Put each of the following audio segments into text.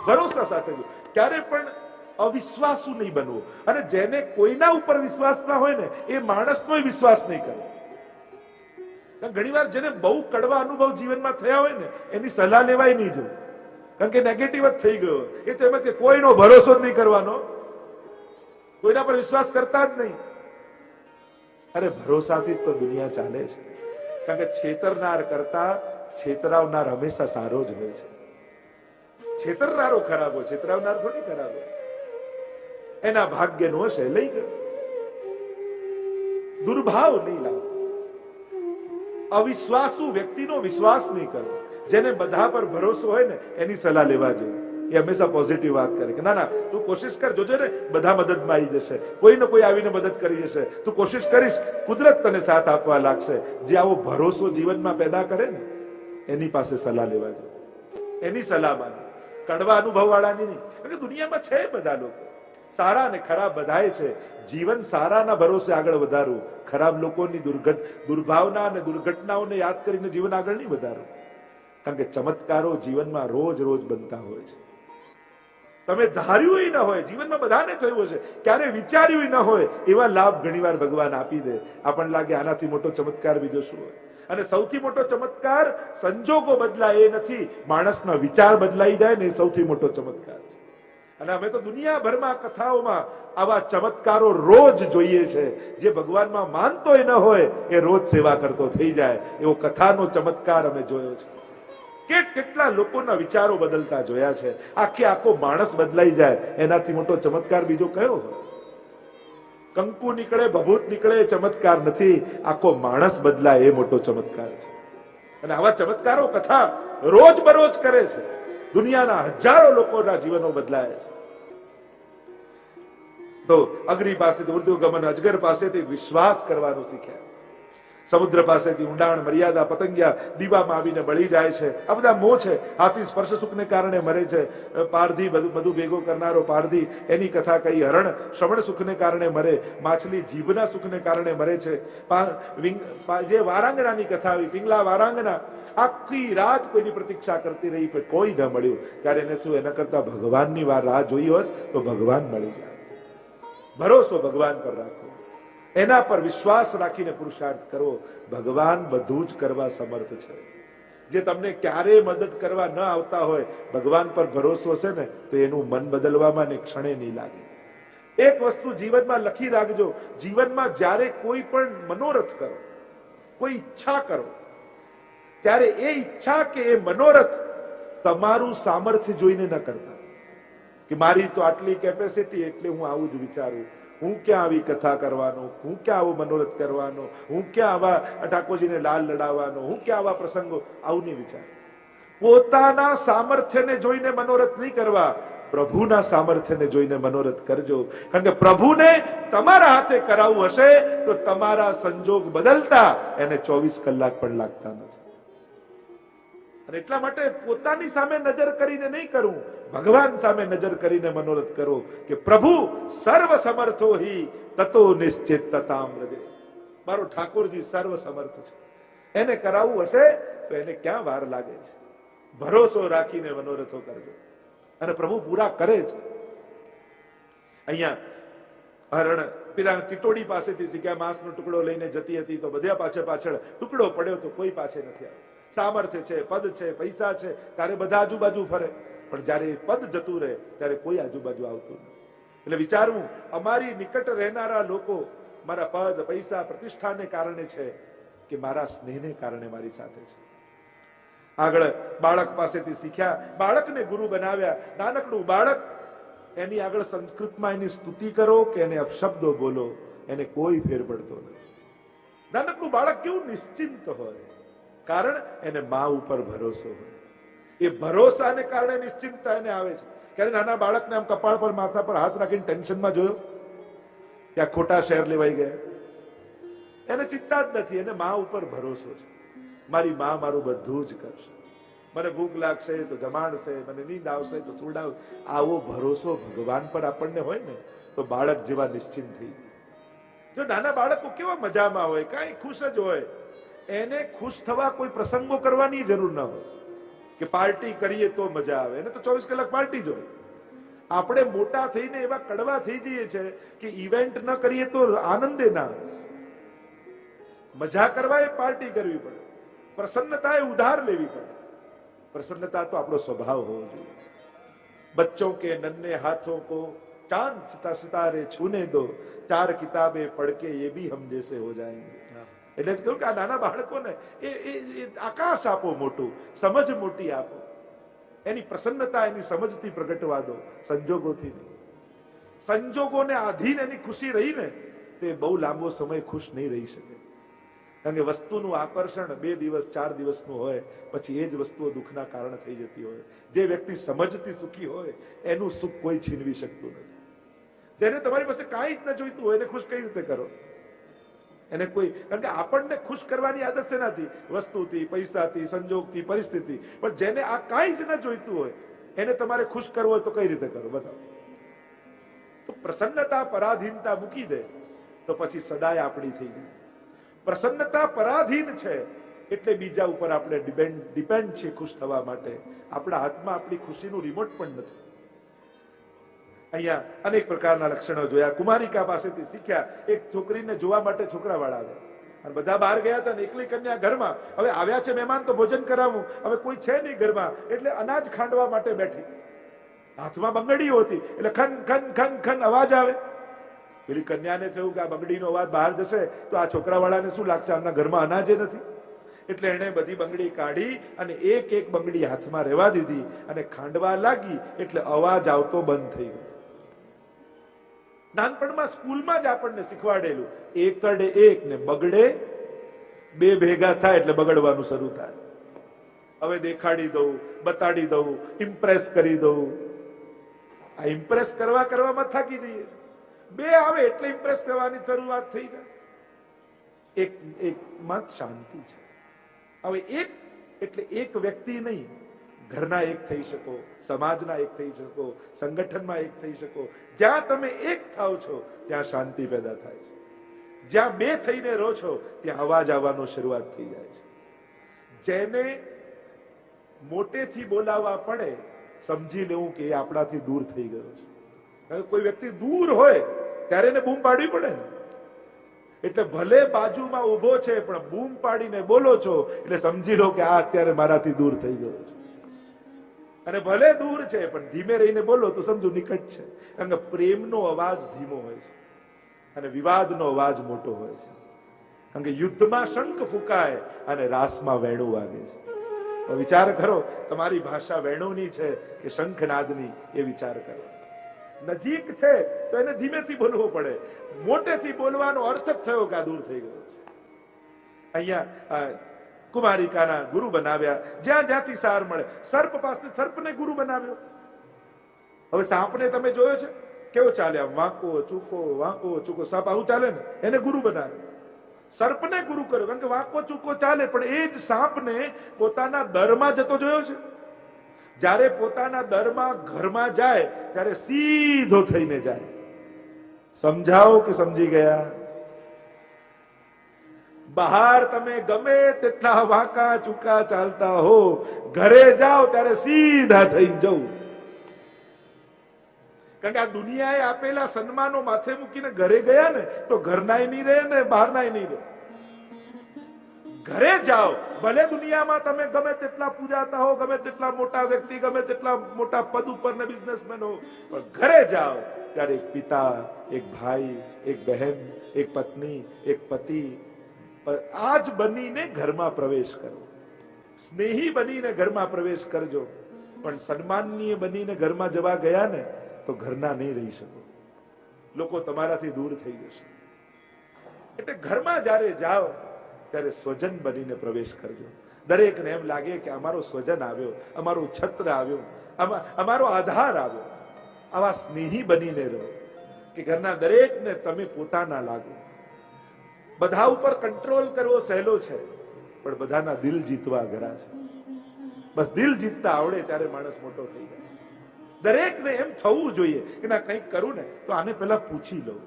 ભરોસા સાથે જો, ક્યારે પણ અવિશ્વાસુ નહીં બનવું. અને જેને કોઈના ઉપર વિશ્વાસ ના હોય ને એ માણસનો વિશ્વાસ નહીં કરે. ઘણી વાર જેને બહુ કડવા અનુભવ જીવનમાં થયા હોય ને એની સલાહ લેવાય નહીં જો, કારણ કે નેગેટિવ જ થઈ ગયો. એ તો એમ કે કોઈનો ભરોસો જ નહીં કરવાનો, કોઈના પર વિશ્વાસ કરતા જ નહીં. અરે ભરોસાથી તો દુનિયા ચાલે છે, કારણ કે છેતરનાર કરતા છેતરાવનાર હંમેશા સારો જ હોય છે. છેતરનારો ખરાબ હોય, છેતરાવનાર થોડી ખરાબ હોય. એના ભાગ્યનો હશે લઈ ગયો. દુર્ભાવ નહીં લાવો. અવિશ્વાસુ વ્યક્તિનો વિશ્વાસ નહીં કરવો. જેને બધા પર ભરોસો હોય ને એની સલાહ લેવા જોઈએ. એ હંમેશા પોઝિટિવ વાત કરે કે ના ના તું કોશિશ કર, જોજે ને બધા મદદમાં આવી જશે, કોઈ ને કોઈ આવીને મદદ કરી જશે, તું કોશિશ કરીશ, કુદરત તને સાથ આપવા લાગશે. જે આવો ભરોસો જીવનમાં પેદા કરે ને એની પાસે સલાહ લેવા જોઈએ, એની સલાહ માને, કડવા અનુભવ વાળાની નહીં. કારણ કે દુનિયામાં છે બધા લોકો, સારા ને ખરાબ બધાય છે. જીવન સારાના ભરોસે આગળ વધારવું, ખરાબ લોકોની દુર્ભાવના અને દુર્ઘટનાઓને યાદ કરીને જીવન આગળ નહીં વધારવું. કારણ કે ચમત્કારો જીવનમાં રોજ રોજ બનતા હોય છે. તમે ધાર્યું ન હોય, જીવનમાં બધાને થયું હશે, ક્યારે વિચાર્યું ન હોય એવા લાભ ઘણીવાર ભગવાન આપી દે. આપણને લાગે આનાથી મોટો ચમત્કાર બીજો શું હોય. અને સૌથી મોટો ચમત્કાર સંજોગો બદલાય એ નથી, માણસના વિચાર બદલાઈ જાય ને એ સૌથી મોટો ચમત્કાર છે. અને અમે તો દુનિયાભરમાં કથાઓમાં આવા ચમત્કારો રોજ જોઈએ છે. જે ભગવાનમાં માનતોય ન હોય એ રોજ સેવા કરતો થઈ જાય એવો કથાનો ચમત્કાર અમે જોયો છે. કેટલા લોકોના વિચારો બદલતા જોયા છે. આખો માણસ બદલાઈ જાય એનાથી મોટો ચમત્કાર બીજો કયો હોય? કંકુ નીકળે, ભભૂત નીકળે એ ચમત્કાર નથી, આખો માણસ બદલાય એ મોટો ચમત્કાર છે. અને આવા ચમત્કારો કથા રોજ બરોજ કરે છે. દુનિયાના હજારો લોકોના જીવનો બદલાય છે. તો અગ્નિ પાસેથી ઉર્ધ્વગમન, અજગર પાસેથી વિશ્વાસ કરવાનું શીખ્યા. સમુદ્ર પાસેથી ઊંડાણ, મર્યાદા, પતંગિયા દીવામાં આવીને બળી જાય છે. આ બધા મોહ છે. હાથી સ્પર્શ સુખને કારણે મરે છે. પારધી બધું ભેગો કરનારો પારધી, એની કથા કહી. હરણ શ્રવણ સુખને કારણે મરે. માછલી જીભના સુખને કારણે મરે છે. જે વારાંગનાની કથા આવી, પિંગલા વારાંગના, આખી રાત કોઈની પ્રતીક્ષા કરતી રહી પણ કોઈ ન મળ્યું. ત્યારે એને શું, એના કરતા ભગવાનની રાહ જોઈ હોત તો ભગવાન મળી જાય. ભરોસો ભગવાન પર રાખો, એના પર વિશ્વાસ રાખીને પુરુષાર્થ કરો. ભગવાન બધું જ કરવા સમર્થ છે. જે તમને ક્યારેય મદદ કરવા ન આવતા હોય, ભગવાન પર ભરોસો હશે ને તો એનું મન બદલવામાં ને ક્ષણે નહીં લાગે. એક વસ્તુ જીવનમાં લખી રાખજો, જીવનમાં જ્યારે કોઈ પણ મનોરથ કરો, કોઈ ઈચ્છા કરો, ત્યારે એ ઈચ્છા કે એ મનોરથ તમારું સામર્થ્ય જોઈને ન કરતા કે મારી તો આટલી કેપેસિટી એટલે હું આવું જ વિચારું, હું ક્યાં આવી કથા કરવાનો, હું ક્યાં આવો મનોરથ કરવાનો, હું ક્યાં આવા ઠાકોરજીને લાલ લડાવવાનો, હું ક્યાં આવા પ્રસંગો, આવું નહીં વિચાર. પોતાના સામર્થ્યને જોઈને મનોરથ નહીં કરવા, પ્રભુના સામર્થ્યને જોઈને મનોરથ કરજો. કારણ કે પ્રભુને તમારા હાથે કરાવવું હશે તો તમારા સંજોગ બદલતા એને 24 કલાક પણ લાગતા નથી. અને એટલા માટે પોતાની સામે નજર કરીને નહીં કરવું, ભગવાન સામે નજર કરીને મનોરથ કરો કે પ્રભુ સર્વ સમર્થો હિ તતો નિશ્ચિતતામ રજે. મારો ઠાકોરજી સર્વ સમર્થ છે, એને કરાવવું હશે તો એને ક્યાં વાર લાગે છે. ભરોસો રાખીને મનોરથો કરજો અને પ્રભુ પૂરા કરે છે. અહીંયા હરણ પેલા ટીટોડી પાસેથી શીખ્યા. માંસનો ટુકડો લઈને જતી હતી તો બધા પાછળ ટુકડો પડ્યો તો કોઈ પાસે નથી આવ્યો. સામર્થ્ય છે, પદ છે, પૈસા છે, ત્યારે બધા આજુબાજુ ફરે, પણ જયારે પદ જતું રહે ત્યારે કોઈ આજુબાજુ આવતું નથી. એટલે વિચારવું, અમારી નિકટ રહેનારા લોકો મારા પદ, પૈસા, પ્રતિષ્ઠાને કારણે છે કે મારા સ્નેહને કારણે મારી સાથે છે. આગળ બાળક પાસેથી શીખ્યા, બાળકને ગુરુ બનાવ્યા. નાનકડું બાળક, એની આગળ સંસ્કૃતમાં એની સ્તુતિ કરો કે એને અપશબ્દો બોલો, એને કોઈ ફેર પડતો નથી. નાનકડું બાળક કેવું નિશ્ચિંત હોય, કારણ એને મા ઉપર ભરોસો હોય. એ ભરોસાને કારણે નિશ્ચિંતતા એને આવે છે. ક્યારે નાના બાળકને આમ કપાળ પર, માથા પર હાથ રાખીને ટેન્શનમાં જોયો કે આ ખોટા શેર લેવાઈ ગયા? એને ચિંતા જ નથી, એને મા ઉપર ભરોસો છે. મારી મા મારું બધું જ કરશે, મને ભૂખ લાગશે તો જમાડશે, મને નીંદ આવશે તો સુડાવશે. આવો ભરોસો ભગવાન પર આપણને હોય ને તો બાળક જેવા નિશ્ચિંત થઈ જાય. જો નાના બાળકો કેવા મજામાં હોય, કાંઈ ખુશ જ હોય, એને ખુશ થવા કોઈ પ્રસંગો કરવાની જરૂર ન હોય કે પાર્ટી કરીએ તો મજા આવે, એને તો 24 કલાક પાર્ટી જોઈએ. આપણે મોટા થઈને એવા કડવા થઈ જઈએ છે કે ઇવેન્ટ ન કરીએ તો આનંદે ના આવે. મજા કરવા એ પાર્ટી કરવી પડે, પ્રસન્નતા એ ઉધાર લેવી પડે. प्रसन्नता तो આપણો સ્વભાવ હોવો જોઈએ. बच्चों के नन्हे हाथों को चांद सितारे छूने दो, चार किताबें पढ़ के ये भी हम जैसे हो जाएंगे. એટલે જ કહ્યું કે આ નાના બાળકોને એ આકાશ આપો મોટું, સમજ મોટી આપો, એની પ્રસન્નતા એની સમજથી પ્રગટવા દો, સંજોગોથી નહીં. સંજોગોને આધીન એની ખુશી રહીને તે બહુ લાંબો સમય ખુશ નહીં રહી શકે. કારણ કે વસ્તુનું આકર્ષણ 2 દિવસ 4 દિવસનું હોય, પછી એ જ વસ્તુઓ દુઃખના કારણ થઈ જતી હોય. જે વ્યક્તિ સમજથી સુખી હોય એનું સુખ કોઈ છીનવી શકતું નથી. જેને તમારી પાસે કાંઈ જ ન જોઈતું હોય એને ખુશ કઈ રીતે કરો? એને કોઈ, કારણ કે આપણને ખુશ કરવાની આદત છે નથી, વસ્તુથી, પૈસાથી, સંજોગથી, પરિસ્થિતિ. પણ જેને આ કાંઈ જ ન જોઈતું હોય એને તમારે ખુશ કરવો હોય તો કઈ રીતે કરો? બતાવો. તો પ્રસન્નતા પરાધીનતા મૂકી દે તો પછી સદાય આપણી થઈ જાય. પ્રસન્નતા પરાધીન છે એટલે બીજા ઉપર આપણે ડિપેન્ડ છે ખુશ થવા માટે. આપણા હાથમાં આપણી ખુશીનું રિમોટ પણ નથી. અહીંયા અનેક પ્રકારના લક્ષણો જોયા. કુમારિકા પાસેથી શીખ્યા. એક છોકરીને જોવા માટે છોકરાવાળા આવ્યા અને બધા બહાર ગયા હતા ને એકલી કન્યા ઘરમાં. હવે આવ્યા છે મહેમાન તો ભોજન કરાવવું, હવે કોઈ છે નહીં ઘરમાં, એટલે અનાજ ખાંડવા માટે બેઠી. હાથમાં બંગડીઓ હતી એટલે ખન ખન ખન ખન અવાજ આવે. પેલી કન્યાને થયું કે આ બંગડીનો અવાજ બહાર જશે તો આ છોકરાવાળાને શું લાગશે, આમના ઘરમાં અનાજે નથી. એટલે એણે બધી બંગડી કાઢી અને એક એક બંગડી હાથમાં રહેવા દીધી અને ખાંડવા લાગી એટલે અવાજ આવતો બંધ થઈ ગયો. નાનપણમાં સ્કૂલમાં જ આપણને શીખવાડેલું, એકડે એક ને બગડે 2 ભેગા થાય એટલે બગડવાનું શરૂ થાય. હવે દેખાડી દઉં, બતાડી દઉં, ઇમ્પ્રેસ કરી દઉં. આ ઇમ્પ્રેસ કરવામાં થાકી જઈએ. 2 આવે એટલે ઇમ્પ્રેસ કરવાની શરૂઆત થઈ જાય. એક માં શાંતિ છે. હવે એક એટલે એક વ્યક્તિ નહીં, ઘરના એક થઈ શકો, સમાજના એક થઈ શકો, સંગઠનમાં એક થઈ શકો. જ્યાં તમે એક થાવ છો ત્યાં શાંતિ પેદા થાય છે. જ્યાં 2 થઈને રહો છો ત્યાં અવાજ આવવાનો શરૂઆત થઈ જાય છે. જેને મોટેથી બોલાવવા પડે સમજી લેવું કે એ આપણાથી દૂર થઈ ગયો છે. કોઈ વ્યક્તિ દૂર હોય ત્યારે એને બૂમ પાડવી પડે ને. એટલે ભલે બાજુમાં ઉભો છે પણ બૂમ પાડીને બોલો છો એટલે સમજી લો કે આ અત્યારે મારાથી દૂર થઈ ગયો છે. અને ભલે દૂર છે પણ ધીમે રહીને બોલો તો સમજો નિકટ છે. કારણ કે પ્રેમનો અવાજ ધીમો હોય છે અને વિવાદનો અવાજ મોટો હોય છે. કારણ કે યુદ્ધમાં શંખ ફૂંકાય અને રાસમાં વેણું વાગે છે. તો વિચાર કરો, તમારી ભાષા વેણુની છે કે શંખનાદની, એ વિચાર કરો. નજીક છે તો એને ધીમેથી બોલવું પડે. મોટેથી બોલવાનો અર્થ જ થયો કે આ દૂર થઈ ગયો છે. અહીંયા કુમારિકાના ગુરુ બનાવ્યા. જ્યાં જ્યાંથી સાર મળે. સર્પ પાસે સર્પને ગુરુ બનાવ્યો. હવે સાપને તમે જોયો છે કેવો ચાલે? વાંકો ચૂકો, વાંકો ચૂકો. સાપ આવું ચાલે ને, એને ગુરુ બનાવ્યો. સર્પને ગુરુ કર્યો. કારણ કે વાંકો ચૂકો ચાલે, પણ એ જ સાપને પોતાના દરમાં જતો જોયો છે. જ્યારે પોતાના દરમાં ઘરમાં જાય ત્યારે સીધો થઈને જાય. સમજાવો કે સમજી ગયા? બહાર તમે ગમે તેટલા વાંકા ચૂકા ચાલતા હો, ઘરે જાઓ ત્યારે સીધા થઈને જવું. કારણ કે આ દુનિયાએ આપેલા સન્માનો માથે મૂકીને ઘરે ગયા ને તો ઘરનાય નહીં રહે ને બહારનાય નહીં રહે. ઘરે જાઓ, ભલે દુનિયામાં તમે ગમે તેટલા પૂજાતા હો, ગમે તેટલા મોટા વ્યક્તિ, ગમે તેટલા મોટા પદ ઉપર ને બિઝનેસમેન હો, પણ ઘરે જાઓ ત્યારે એક પિતા, એક ભાઈ, એક બહેન, એક પત્ની, એક પતિ, આ જ બનીને ઘરમાં પ્રવેશ કરો. સ્નેહી બનીને ઘરમાં પ્રવેશ કરજો. પણ સન્માનનીય બનીને ઘરમાં જવા ગયા ને તો ઘરના નહીં રહી શકો. લોકો તમારાથી દૂર થઈ જશે. એટલે ઘરમાં જ્યારે જાઓ ત્યારે સ્વજન બનીને પ્રવેશ કરજો. દરેકને એમ લાગે કે અમારો સ્વજન આવ્યો, અમારો છત્ર આવ્યો, અમારો આધાર આવ્યો. આવા સ્નેહી બનીને રહો કે ઘરના દરેકને તમે પોતાના લાગો. બધા ઉપર કંટ્રોલ કરવો સહેલો છે પણ બધાના દિલ જીતવા અઘરા છે. બસ દિલ જીતતા આવડે ત્યારે માણસ મોટો થઈ જાય. દરેકને એમ થવું જોઈએ કે ના કંઈક કરું ને તો આને પેલા પૂછી લઉં,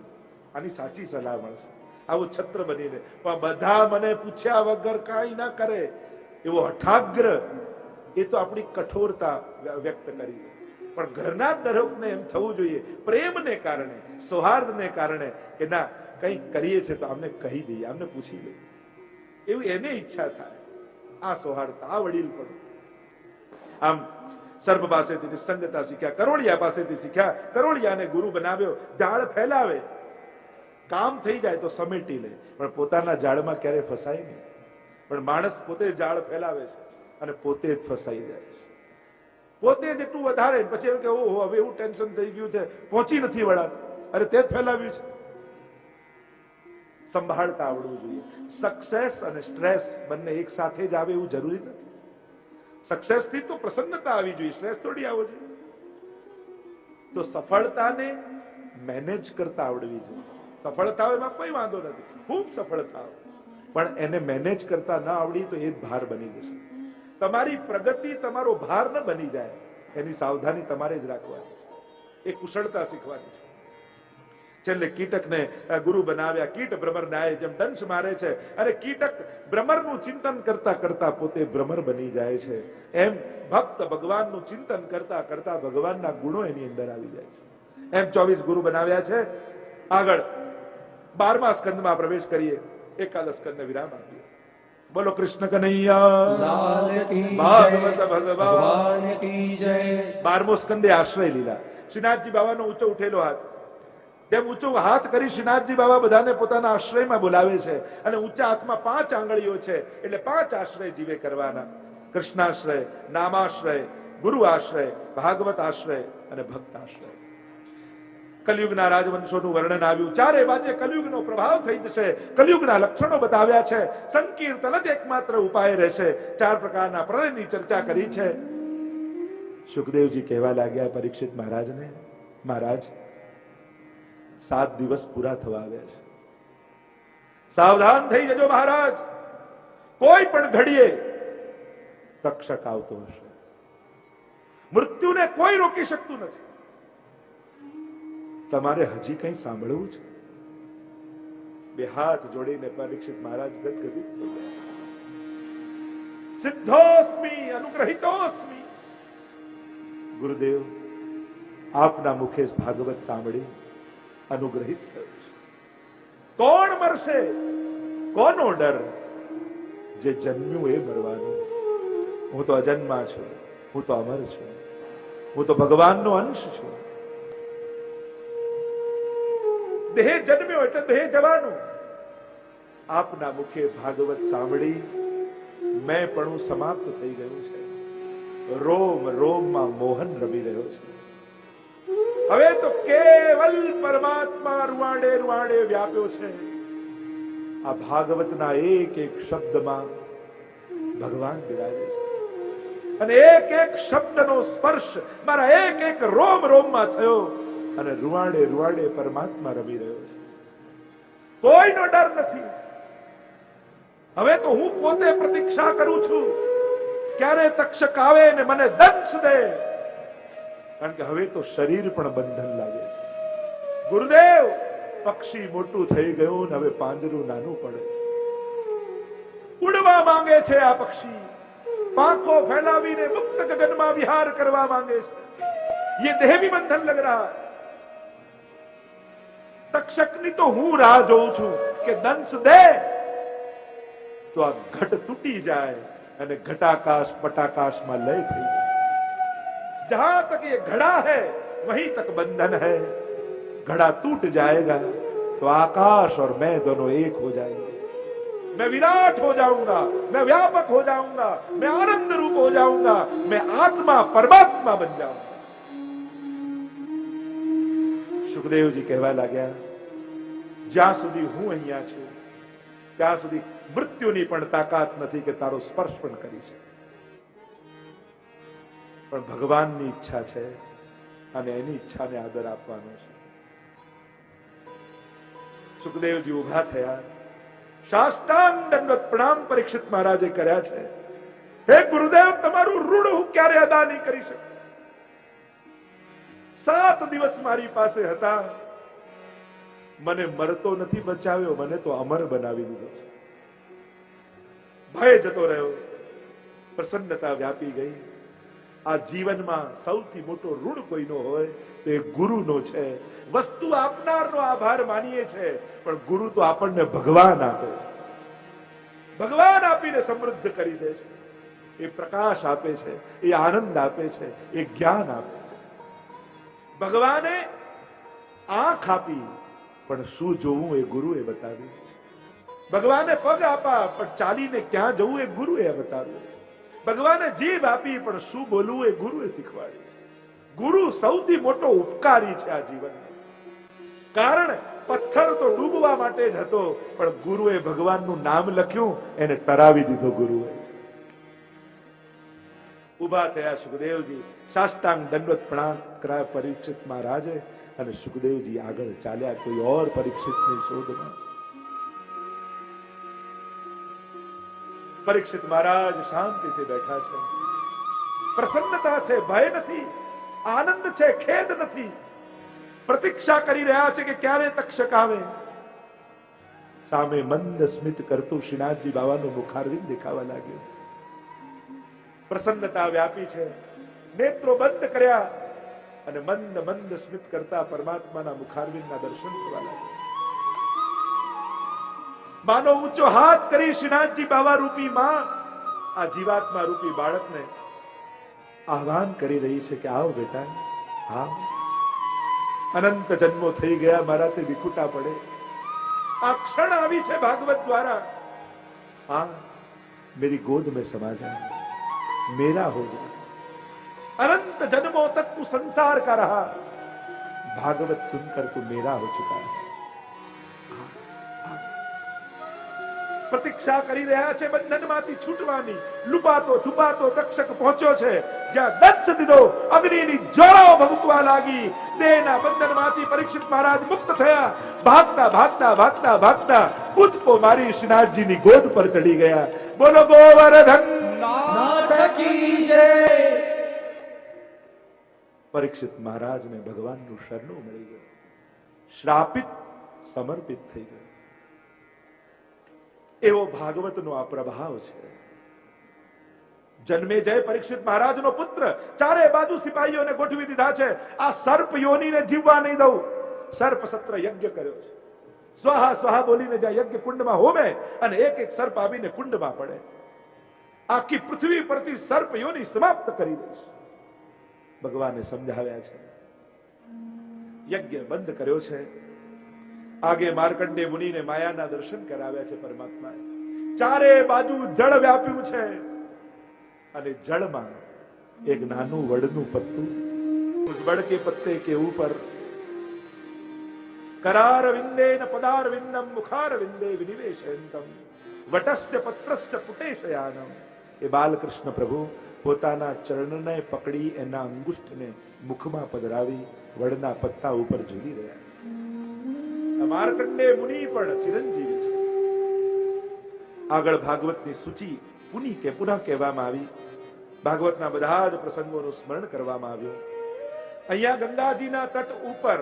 આની સાચી સલાહ મળશે. આવું છત્ર બનીને પણ બધા મને પૂછ્યા વગર કાંઈ ના કરે એવો હઠાગ્ર એ તો આપણી કઠોરતા વ્યક્ત કરી. પણ ઘરના દરેકને એમ થવું જોઈએ પ્રેમને કારણે, સૌહાર્દને કારણે કે ના કંઈક કરીએ છીએ તો આમને કહી દઈએ, આમને પૂછી લઈએ, એવું એને ઈચ્છા થાય. આ સૌહાર્દતા, આ વડીલ પણ. આમ સર્પ પાસેથી નિસંગતા શીખ્યા, કરોળિયા પાસેથી શીખ્યા. કરોળિયાને ગુરુ બનાવ્યો. જાળ ફેલાવે, કામ થઈ જાય તો સમેટી લે, પણ પોતાના જાળમાં ક્યારે ફસાય નહીં. પણ માણસ પોતે જાળ ફેલાવે છે અને પોતે જ ફસાઈ જાય છે. પોતે જેટલું વધારે પછી એવું કે ઓહો હવે એવું ટેન્શન થઈ ગયું છે, પહોંચી નથી વળાતું, અરે તે જ ફેલાવ્યું છે. સંભાળતા આવડવું જોઈએ. સક્સેસ અને સ્ટ્રેસ બંને એક સાથે જ આવે એવું જરૂરી નથી. સક્સેસ થી તો પ્રસન્નતા આવી જોઈએ, સ્ટ્રેસ થોડી આવવો જોઈએ. તો સફળતાને મેનેજ કરતા આવડવી જોઈએ. સફળતા એમાં કોઈ વાંધો નથી, ખૂબ સફળતા, પણ એને મેનેજ કરતા ના આવડી તો એ જ ભાર બની જશે. તમારી પ્રગતિ તમારો ભાર ન બની જાય એની સાવધાની તમારે જ રાખવાની છે. એ કુશળતા શીખવાની છે. છેલ્લે કીટકને ગુરુ બનાવ્યા. કીટ ભ્રમરનાએ જેમ દંશ મારે છે અને કીટક ભ્રમરનું ચિંતન કરતા કરતા પોતે ભ્રમર બની જાય છે, એમ ભક્ત ભગવાનનું ચિંતન કરતા કરતા ભગવાનના ગુણો એની અંદર આવી જાય છે. એમ 24 ગુરુ બનાવ્યા છે. આગળ 12મા સ્કંદમાં પ્રવેશ કરીએ. એકાદશ સ્કંદને વિરામ આપીએ. બોલો કૃષ્ણ કનૈયા લાલ કી જય, ભાગવત ભગવાન કી જય. 12મો સ્કંદે આશ્રય લીલા. શ્રીનાથજી બાબાનો ઊંચો ઉઠેલો હાથ, તેમ ઊંચો હાથ કરી શ્રીનાથજી બાબા બધાને પોતાના આશ્રયમાં બોલાવે છે અને ઊંચા હાથમાં 5 આંગળીઓ છે, એટલે 5 આશ્રય જીવે કરવાના. કૃષ્ણાશ્રય, નામાશ્રય, ગુરુ આશ્રય, ભાગવત આશ્રય અને ભક્ત આશ્રય. કલયુગના રાજવંશોનું વર્ણન આવ્યું. ચારે બાજુ કલયુગનો પ્રભાવ થઈ જશે. કલયુગના લક્ષણો બતાવ્યા છે. સંકીર્તન જ એકમાત્ર ઉપાય રહેશે. 4 પ્રકારના પ્રલયની ચર્ચા કરી છે. સુખદેવજી કહેવા લાગ્યા પરીક્ષિત મહારાજને, મહારાજ 7 દિવસ પૂરા થવા આવ્યા છે, સાવધાન થઈ જજો મહારાજ. કોઈ પણ ઘડીએ તક્ષક આવતો હશે. મૃત્યુને કોઈ રોકી શકતું નથી. તમારે હજી કઈ સાંભળવું છે? 2 હાથ જોડીને પરીક્ષિત મહારાજ ગદગદિત થઈ ગયા. સિદ્ધોસ્મી અનુગ્રહિતોસ્મી. ગુરુદેવ, આપના મુખે ભાગવત સાંભળી અનુગ્રહિત થયો છે. કોણ મરશે? કોનો ડર? જે જન્મ્યું એ મરવાનું. હું તો અજન્મા છું, હું તો અમર છું, હું તો ભગવાનનો અંશ છું. દેહ જન્મ્યો એટલે દેહ જવાનું. આપના મુખે ભાગવત સાંભળી મેં પણ સમાપ્ત થઈ ગયું છે. રોમ રોમમાં મોહન રમી રહ્યો છે. હવે તો કેવલ પરમાત્મા રૂવાડે રૂવાડે વ્યાપ્યો છે. આ ભાગવતના એક એક શબ્દમાં ભગવાન બિરાજે છે અને એક એક શબ્દનો સ્પર્શ મારા એક એક રોમ રોમમાં થયો અને રૂવાડે રૂવાડે પરમાત્મા રમી રહ્યો છે. કોઈનો ડર નથી. હવે તો હું પોતે પ્રતીક્ષા કરું છું ક્યારે તક્ષક આવે ને મને દંશ દે, કારણ કે હવે તો શરીર પણ બંધન લાગે છે. ગુરુદેવ, પક્ષી મોટું થઈ ગયું ને હવે પાંજરું નાનું પડે છે. ઉડવા માંગે છે આ પક્ષી, પાંખો ફેલાવીને મુક્ત ગગનમાં વિહાર કરવા માંગે છે. ये देह भी बंधन लग रहा. તક્ષકની તો હું રાહ જોઉં છું કે દંશ દે તો આ ઘટ તૂટી જાય અને ઘટાકાશ पटाकाश में लय થઈ જાય. जहां तक ये घड़ा है वहीं तक बंधन है. घड़ा टूट जाएगा तो आकाश और मैं दोनों एक हो जाएंगे. मैं विराट हो जाऊंगा, मैं व्यापक हो जाऊंगा, मैं आनंद रूप हो जाऊंगा, मैं आत्मा परमात्मा बन जाऊंगा. સુખદેવજી કહેવા લાગ્યા, જ્યાં સુધી હું અહીંયા છું ત્યાં સુધી મૃત્યુની પણ તાકાત નથી કે તારો સ્પર્શ પણ કરી શકે. પણ ભગવાનની ઈચ્છા છે અને એની ઈચ્છાને આદર આપવાનો છે. સુખદેવજી ઉભા થયા, સાષ્ટાંગ દંડવત પ્રણામ પરીક્ષિત મહારાજે કર્યા છે. હે ગુરુદેવ, તમારું ઋણ હું ક્યારે અદા નહીં કરી શકું. 7 દિવસ મારી પાસે હતા, મને મરતો નથી બચાવ્યો, મને તો અમર બનાવી દીધો છે. ભય જતો રહ્યો, પ્રસન્નતા વ્યાપી ગઈ. આ જીવનમાં સૌથી મોટો ઋણ કોઈનો હોય તો એ ગુરુનો છે. વસ્તુ આપનારનો આભાર માનીએ છે, પણ ગુરુ તો આપણને ભગવાન આપે છે. ભગવાન આપીને સમૃદ્ધ કરી દે છે. એ પ્રકાશ આપે છે, એ આનંદ આપે છે, એ જ્ઞાન આપે છે. ભગવાને આંખ આપી, પણ શું જોવું એ ગુરુએ બતાવ્યું. ભગવાને પગ આપા, પણ ચાલીને ક્યાં જવું એ ગુરુએ બતાવ્યું. ભગવાને જીભ આપી, પણ શું બોલવું એ ગુરુએ શીખવાડ્યું. ગુરુ સૌથી મોટો ઉપકારી છે આ જીવનમાં. કારણ પથ્થર તો ડૂબવા માટે જ હતો, પણ ગુરુએ ભગવાનનું નામ લખ્યું, એને તરાવી દીધો ગુરુએ. ઉભા થયા સુખદેવજી, સાષ્ટાંગ દંડવત પ્રણામ કરાયા પરીક્ષિત મહારાજે, અને સુખદેવજી આગળ ચાલ્યા કોઈ ઓર પરીક્ષિતની શોધમાં. પરીક્ષિત મહારાજ શાંતિથી બેઠા છે. પ્રસન્નતા છે, ભય નથી, આનંદ છે, ખેદ નથી. પ્રતીક્ષા કરી રહ્યા છે કે ક્યારે તક્ષક આવે. સામે મંદ સ્મિત કરતું શ્રીનાથજી બાવાનું મુખારવિંદ દેખાવા લાગ્યું. પ્રસન્નતા વ્યાપી છે. નેત્રો બંધ કર્યા અને મંદ મંદ સ્મિત કરતા પરમાત્માના મુખારવિંદના દર્શન થવા લાગ્યા. માનો ઊંચો હાથ કરી શ્રીનાથજી બાવા રૂપી માં આ જીવાત્મા રૂપી બાળકને આહ્વાન કરી રહી છે કે આવ બેટા, આવ. અનંત જન્મો થઈ ગયા, મારાથી વિખુટા પડે. આ ક્ષણ આવી છે ભાગવત દ્વારા. હા, मेरी गोद में समा जा, मेरा हो जा. अनंत जन्मों तक तू संसार का रहा, भागवत सुनकर तू मेरा हो चुका है. પ્રતીક્ષા કરી રહ્યા છે બંધનમાંથી છૂટવાની. લુપાતો છુપાતો તક્ષક પહોંચ્યો છે. જ્યાં દંશ દીધો અગ્નિની જ્વાળાઓ ભભૂકવા લાગી. દેહના બંધનમાંથી પરીક્ષિત મહારાજ મુક્ત થયા. ભાગતા ભાગતા ભાગતા ભાગતા કૂદકો મારી શ્રીનાથજીની ગોદ પર ચડી ગયા. બોલો ગોવર્ધન નાથ કી જય. પરીક્ષિત મહારાજને ભગવાનનું શરણું મળી ગયું. શ્રાપિત સમર્પિત થઈ ગયો. એવો ભાગવતનો આ પ્રભાવ છે. જન્મે જય પરીક્ષિત મહારાજનો પુત્ર ચારે બાજુ સિપાહીઓને ગોઠવી દીધા છે. આ સર્પ યોનીને જીવવા નહીં દઉં. સર્પ સત્ર યજ્ઞ કર્યો છે. સ્વાહા સ્વાહા બોલીને જ્યાં યજ્ઞ કુંડમાં હોમે અને એક એક સર્પ આવીને કુંડમાં પડે. આખી પૃથ્વી પરથી સર્પ યોની સમાપ્ત કરી દઈશ. ભગવાને સમજાવ્યા છે. યજ્ઞ બંધ કર્યો છે. આગે માર્કંડે મુનિને માયાના દર્શન કરાવ્યા છે પરમાત્માએ. ચારે બાજુ જળ વ્યાપ્યું છે અને જળમાં એક નાનું વડનું પત્તું, ઉસ વડ કે પત્તે કે ઉપર करार विंदेन पदार विंदम मुखार विंदे विनिवेशयंतम वटस्य पत्रस्य पुटेशयानम. એ બાલકૃષ્ણ પ્રભુ પોતાના ચરણને પકડી એના અંગુષ્ઠને મુખમાં પધરાવી વડના પત્તા ઉપર ઝૂલી રહ્યા છે. માર્કંડે મુનિ પણ ચિરંજીવી છે. આગળ ભાગવતની સૂચિ પુની કે પુનઃ કહેવામાં આવી. ભાગવતના બધા જ પ્રસંગોનું સ્મરણ કરવામાં આવ્યું. અહીંયા ગંગાજીના તટ ઉપર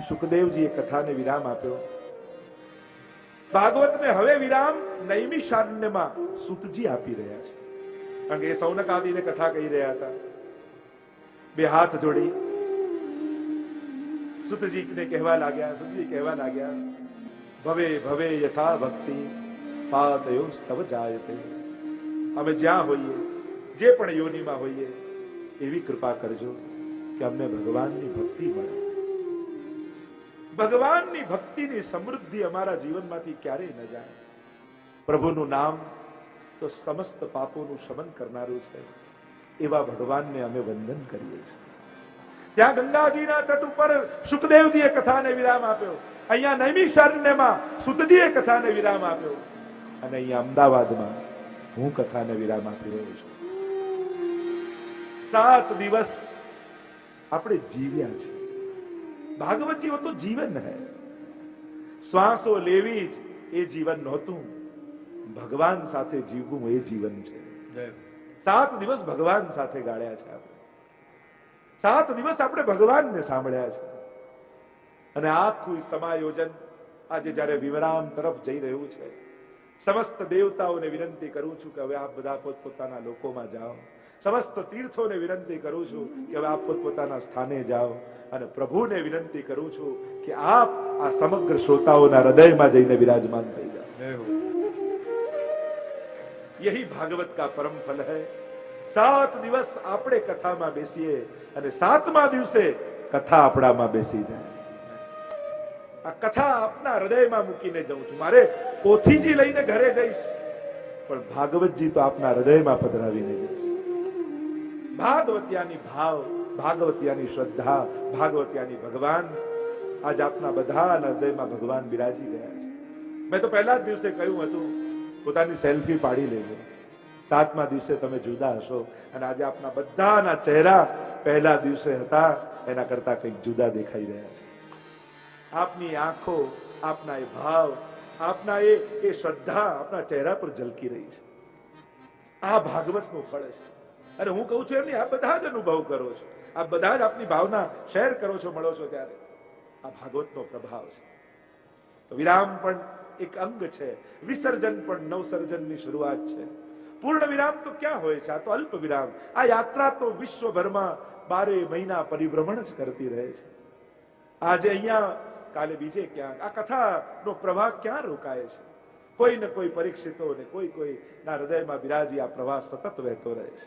સુખદેવજીએ કથાને વિરામ આપ્યો. ભાગવતને હવે વિરામ નૈમિષારણ્યમાં સૂતજી આપી રહ્યા છે. કારણ કે એ સૌનક આદિને કથા કહી રહ્યા હતા. બે હાથ જોડી સૂતજીને કહેવા લાગ્યા. સૂતજી કહેવા લાગ્યા, ભવે ભવે યથા ભક્તિ પાતયો સ્તવ જાયતે. અમે જ્યાં હોઈએ, જે પણ યોનિમાં હોઈએ, એવી કૃપા કરજો કે અમને ભગવાનની ભક્તિ મળે. ભગવાનની ભક્તિની સમૃદ્ધિ અમારા જીવનમાંથી ક્યારેય ન જાય. પ્રભુનું નામ તો સમસ્ત પાપોનું શમન કરનારું છે. એવા ભગવાનને અમે વંદન કરીએ છીએ. ત્યાં ગંગાજીના તટ ઉપર સુખદેવજીએ કથાને વિરામ આપ્યો. અહીંયા નૈમિષારણ્યમાં સુતજીએ કથાને વિરામ આપ્યો. અને અહીંયા અમદાવાદમાં હું કથાને વિરામ આપી રહ્યો છું. 7 દિવસ આપણે જીવ્યા છે. ભાગવત જીવન તો જીવન है. શ્વાસો લેવી જ એ જીવન નહોતું. ભગવાન સાથે જીવવું એ જીવન છે. 7 દિવસ ભગવાન સાથે ગાળ્યા છે આપણે. 7 દિવસ આપણે ભગવાનને સાંભળ્યા છે. અને આખું સમાયોજન આજે જયારે વિરામ તરફ જઈ રહ્યું છે સમસ્ત દેવતાઓને વિનંતી કરું છું કે હવે આપ બધા પોતપોતાના લોકોમાં જાઓ. સમસ્ત તીર્થોને વિનંતી કરું છું કે હવે આપ પોતપોતાના સ્થાને જાઓ. અને પ્રભુને વિનંતી કરું છું કે આપ આ સમગ્ર શ્રોતાઓના હૃદયમાં જઈને વિરાજમાન થઈ જાઓ. यही भागवत का परम फल है. 7 દિવસ આપણે કથામાં બેસીએ અને 7મા દિવસે કથા આપણામાં બેસી જાય. આ કથા આપના હૃદયમાં મૂકીને જઉં છું. મારે પોથીજી લઈને ઘરે જઈશ, પણ ભાગવતજી તો આપના હૃદયમાં પધરાવીને જઈશ. ભાગવતિયાની ભાવ, ભાગવતિયાની શ્રદ્ધા, ભાગવતિયાની ભગવાન, આજ આપના બધાના હૃદયમાં ભગવાન બિરાજી ગયા છે. મેં તો પહેલા જ દિવસે કહ્યું હતું, પોતાની સેલ્ફી પાડી લેજો. 7મા દિવસે તમે જુદા હશો અને આજે આપના બધાના ચહેરા પહેલા દિવસે હતા એના કરતા કંઈક જુદા દેખાઈ રહ્યા છે. આપની આંખો, આપના એ ભાવ, આપના એ શ્રદ્ધા આપના ચહેરા પર ઝલકી રહી છે. આ ભાગવતનું ફળ છે. અને હું કહું છું એમ નહીં, આપ બધા જ અનુભવ કરો છો, આપ બધા જ આપની ભાવના શેર કરો છો, મળો છો ત્યારે આ ભાગવતનો પ્રભાવ છે. તો વિરામ પણ એક અંગ છે, વિસર્જન પણ નવસર્જનની શરૂઆત છે. પૂર્ણ વિરામ તો ક્યાં હોય છે? આ તો અલ્પ વિરામ. આ યાત્રા તો વિશ્વભરમાં 12 મહિના પરિભ્રમણ જ કરતી રહે છે. આજે અહીંયા, કાલે બીજે ક્યાંક. આ કથાનો પ્રવાહ ક્યાં રોકાય છે? કોઈ ને કોઈ પરીક્ષિતો ને કોઈ ના હૃદયમાં બિરાજી આ પ્રવાહ સતત વહેતો રહે છે.